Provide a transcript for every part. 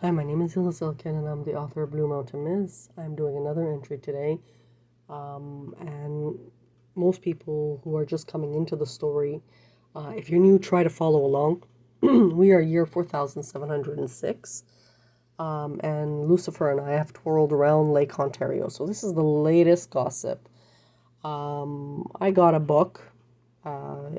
Hi, my name is Ilkin, and I'm the author of Blue Mountain Miss. I'm doing another entry today, and most people who are just coming into the story, if you're new, try to follow along. We are year 4706, and Lucifer and I have twirled around Lake Ontario. So this is the latest gossip. I got a book.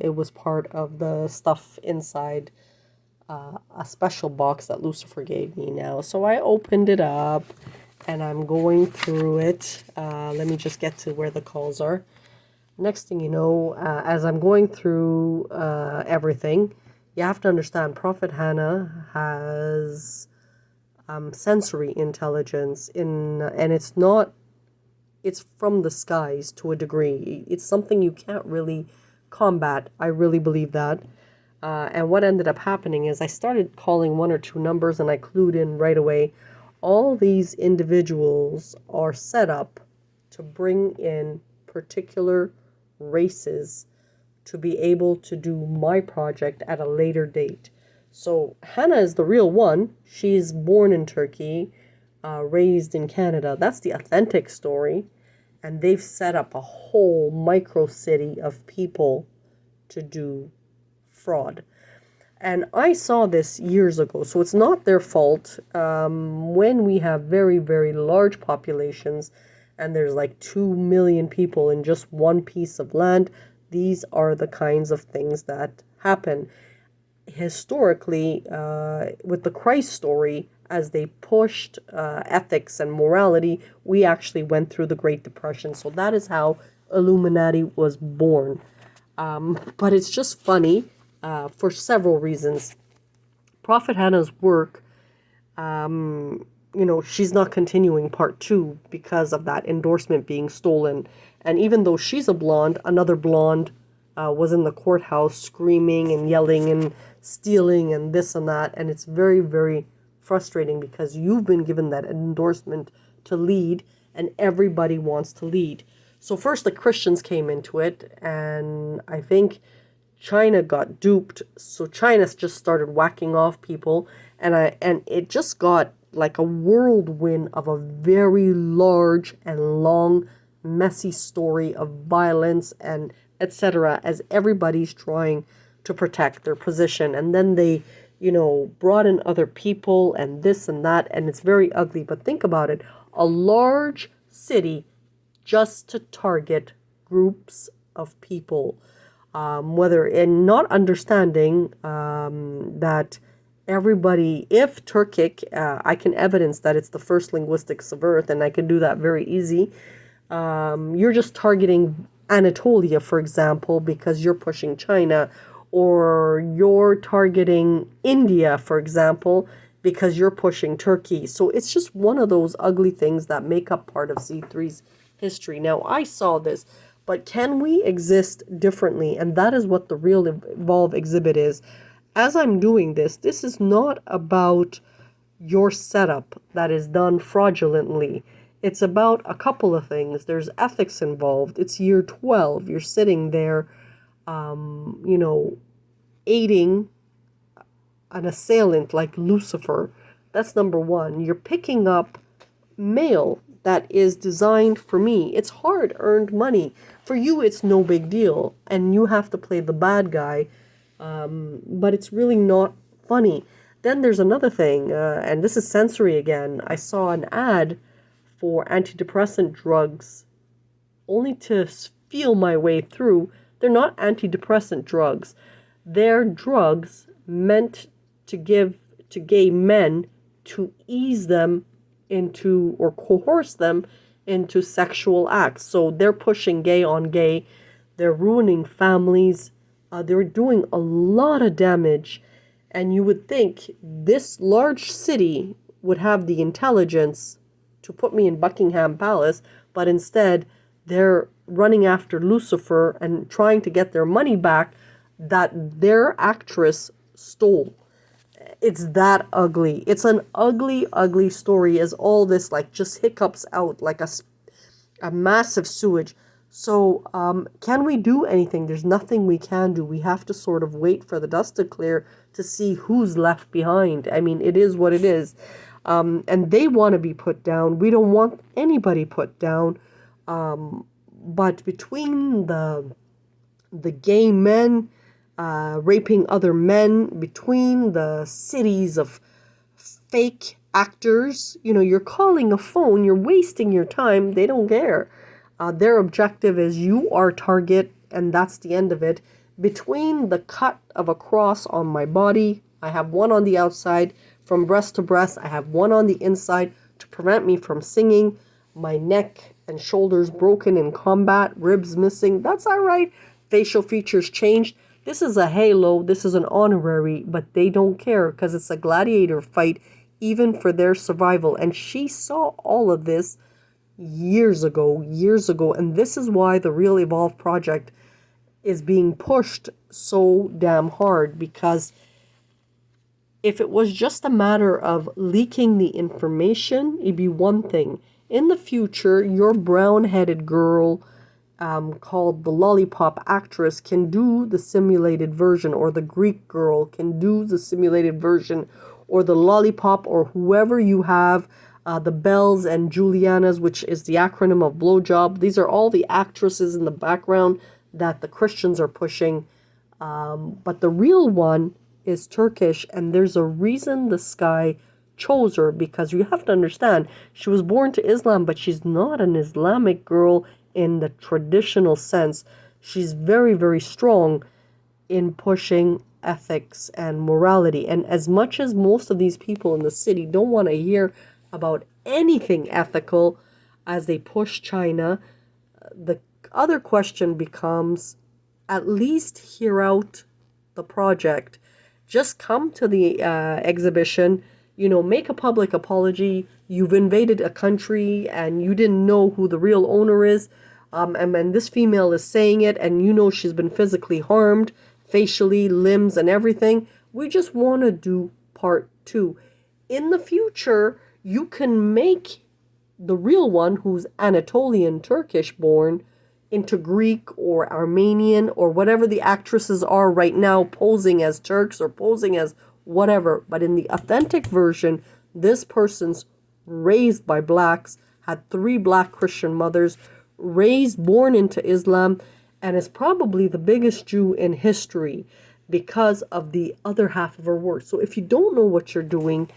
It was part of the stuff inside a special box that Lucifer gave me now. So I opened it up and I'm going through it. Let me just get to where the calls are. Next thing you know, as I'm going through everything, you have to understand Prophet Hanna has sensory intelligence and it's from the skies to a degree. It's something you can't really combat. I really believe that. And what ended up happening is I started calling one or two numbers and I clued in right away. All these individuals are set up to bring in particular races to be able to do my project at a later date. So Hanna is the real one. She's born in Turkey, raised in Canada. That's the authentic story. And they've set up a whole micro city of people to do fraud. And I saw this years ago, so it's not their fault. When we have very, very large populations and there's like 2 million people in just one piece of land, these are the kinds of things that happen. Historically, with the Christ story, as they pushed ethics and morality, we actually went through the Great Depression. So that is how Illuminati was born. But it's just funny for several reasons. Prophet Hannah's work, she's not continuing part two because of that endorsement being stolen. And even though she's a blonde, another blonde was in the courthouse screaming and yelling and stealing and this and that. And it's very, very frustrating because you've been given that endorsement to lead and everybody wants to lead. So first the Christians came into it, and I think China got duped. So China just started whacking off people, and it just got like a whirlwind of a very large and long, messy story of violence and etc. as everybody's trying to protect their position, and then they brought in other people and this and that, and it's very ugly. But think about it, a large city just to target groups of people, whether in not understanding that everybody, if Turkic, I can evidence that it's the first linguistics of Earth, and I can do that very easy. You're just targeting Anatolia, for example, because you're pushing China, or you're targeting India, for example, because you're pushing Turkey. So it's just one of those ugly things that make up part of C3's history. Now, I saw this, but can we exist differently? And that is what the real Evolve exhibit is. As I'm doing this, this is not about your setup that is done fraudulently. It's about a couple of things. There's ethics involved. It's year 12. You're sitting there, aiding an assailant like Lucifer. That's number one. You're picking up mail that is designed for me. It's hard-earned money. For you, it's no big deal, and you have to play the bad guy, but it's really not funny. Then there's another thing, and this is sensory again. I saw an ad for antidepressant drugs, only to feel my way through. They're not antidepressant drugs. They're drugs meant to give to gay men to ease them into, or coerce them into, sexual acts. So they're pushing gay on gay. They're ruining families. They're doing a lot of damage. And you would think this large city would have the intelligence to put me in Buckingham Palace, but instead they're running after Lucifer and trying to get their money back that their actress stole. It's that ugly. It's an ugly, ugly story, as all this like just hiccups out like a massive sewage. So can we do anything? There's nothing we can do. We have to sort of wait for the dust to clear to see who's left behind. I mean, it is what it is. And they want to be put down. We don't want anybody put down. But between the gay men raping other men, between the cities of fake actors, you're calling a phone, you're wasting your time. They don't care. Their objective is you are target, and that's the end of it. Between the cut of a cross on my body, I have one on the outside, from breast to breast. I have one on the inside to prevent me from singing. My neck and shoulders broken in combat, ribs missing. That's all right. Facial features changed. This is a halo. This is an honorary, but they don't care because it's a gladiator fight, even for their survival. And she saw all of this years ago. And this is why the Real Evolve project is being pushed so damn hard, because if it was just a matter of leaking the information, it'd be one thing. In the future, your brown-headed girl called the lollipop actress can do the simulated version, or the Greek girl can do the simulated version, or the lollipop, or whoever you have, the Bells and Julianas, which is the acronym of blowjob. These are all the actresses in the background that the Christians are pushing. But the real one is Turkish, and there's a reason the sky chose her, because you have to understand, she was born to Islam, but she's not an Islamic girl in the traditional sense. She's very, very strong in pushing ethics and morality. And as much as most of these people in the city don't want to hear about anything ethical as they push China, the other question becomes, at least hear out the project. Just come to the exhibition, make a public apology. You've invaded a country and you didn't know who the real owner is. And this female is saying it, and she's been physically harmed, facially, limbs, and everything. We just want to do part 2. In the future, you can make the real one, who's Anatolian, Turkish born, into Greek or Armenian or whatever the actresses are right now, posing as Turks or posing as whatever. But in the authentic version, this person's raised by blacks, had 3 black Christian mothers, born into Islam, and is probably the biggest Jew in history because of the other half of her work. So if you don't know what you're doing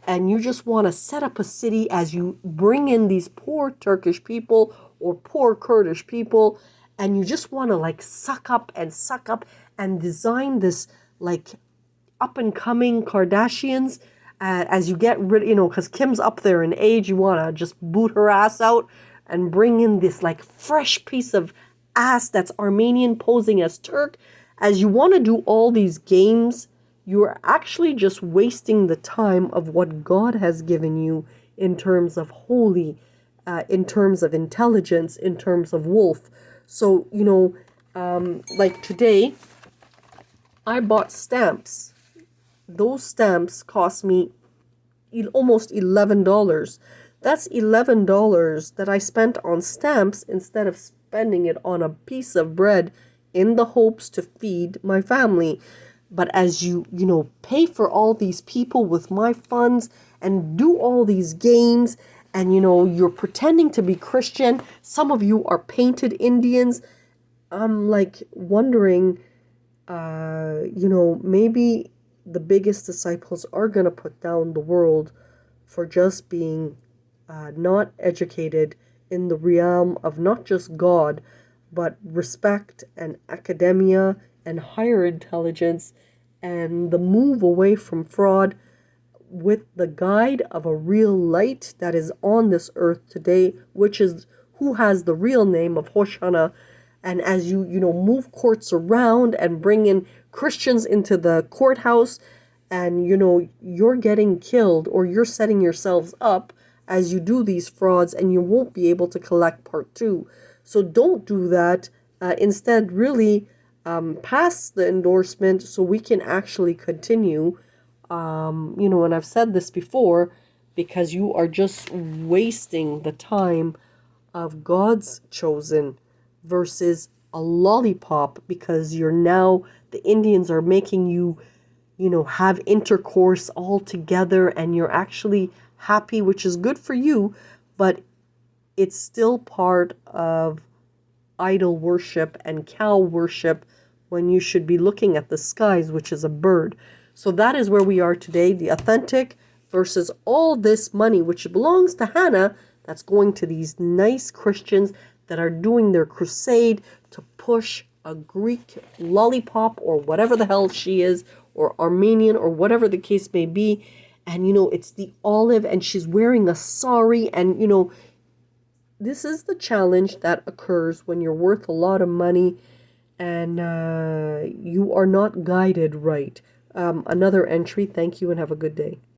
and you just want to set up a city as you bring in these poor Turkish people or poor Kurdish people, and you just want to suck up and design this up and coming Kardashians, as you get rid, because Kim's up there in age, you want to just boot her ass out and bring in this fresh piece of ass that's Armenian posing as Turk. As you want to do all these games, you are actually just wasting the time of what God has given you in terms of holy, in terms of intelligence, in terms of wolf. So, today, I bought stamps. Those stamps cost me almost $11. That's $11 that I spent on stamps instead of spending it on a piece of bread in the hopes to feed my family. But as you pay for all these people with my funds and do all these games, and you're pretending to be Christian, some of you are painted Indians, I'm wondering, maybe the biggest disciples are going to put down the world for just being not educated in the realm of not just God, but respect and academia and higher intelligence, and the move away from fraud with the guide of a real light that is on this earth today, which is who has the real name of Hosh. And as you move courts around and bring in Christians into the courthouse, and you're getting killed or you're setting yourselves up as you do these frauds, and you won't be able to collect part 2. So don't do that. Instead, really pass the endorsement so we can actually continue. And I've said this before, because you are just wasting the time of God's chosen versus a lollipop, because the Indians are making you, have intercourse all together and you're actually happy, which is good for you, but it's still part of idol worship and cow worship when you should be looking at the skies, which is a bird. So that is where we are today, the authentic versus all this money, which belongs to Hanna, that's going to these nice Christians that are doing their crusade to push a Greek lollipop or whatever the hell she is, or Armenian or whatever the case may be. And, it's the olive and she's wearing a sari. And, this is the challenge that occurs when you're worth a lot of money and you are not guided right. Another entry. Thank you and have a good day.